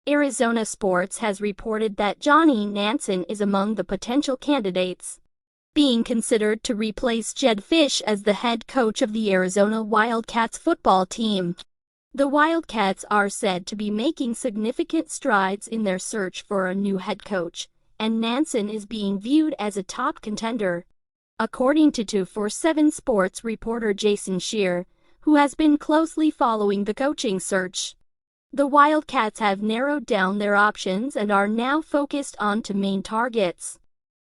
Arizona Sports has reported that Johnny Nansen is among the potential candidates being considered to replace Jedd Fisch as the head coach of the Arizona Wildcats football team. The Wildcats are said to be making significant strides in their search for a new head coach, and Nansen is being viewed as a top contender. According to 247 Sports reporter Jason Scheer, who has been closely following the coaching search, the Wildcats have narrowed down their options and are now focused on two main targets.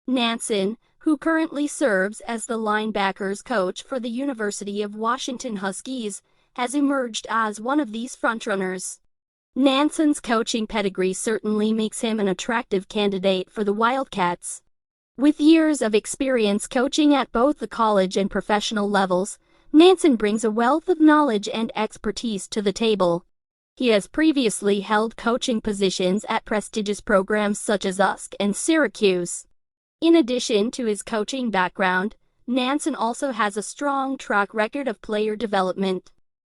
Nansen, who currently serves as the linebackers coach for the University of Washington Huskies, has emerged as one of these frontrunners. Nansen's coaching pedigree certainly makes him an attractive candidate for the Wildcats. With years of experience coaching at both the college and professional levels, Nansen brings a wealth of knowledge and expertise to the table. He has previously held coaching positions at prestigious programs such as USC and Syracuse. In addition to his coaching background, Nansen also has a strong track record of player development.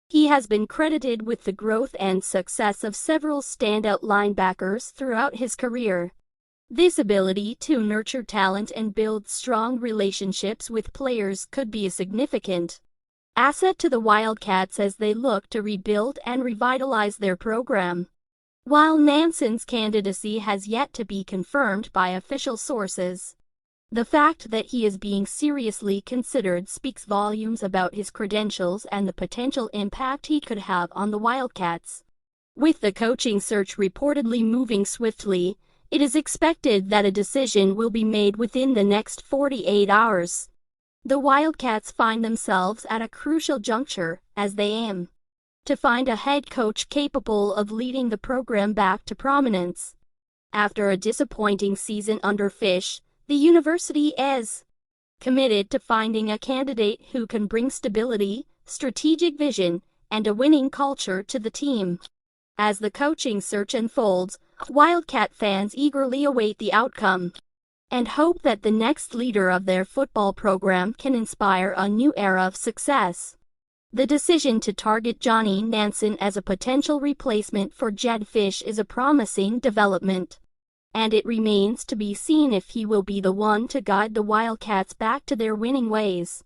He has been credited with the growth and success of several standout linebackers throughout his career. This ability to nurture talent and build strong relationships with players could be a significant asset to the Wildcats as they look to rebuild and revitalize their program. While Nansen's candidacy has yet to be confirmed by official sources, the fact that he is being seriously considered speaks volumes about his credentials and the potential impact he could have on the Wildcats. With the coaching search reportedly moving swiftly, it is expected that a decision will be made within the next 48 hours. The Wildcats find themselves at a crucial juncture as they aim to find a head coach capable of leading the program back to prominence. After a disappointing season under Fisch, the university is committed to finding a candidate who can bring stability, strategic vision, and a winning culture to the team. As the coaching search unfolds, Wildcat fans eagerly await the outcome and hope that the next leader of their football program can inspire a new era of success. The decision to target Johnny Nansen as a potential replacement for Jedd Fisch is a promising development, and it remains to be seen if he will be the one to guide the Wildcats back to their winning ways.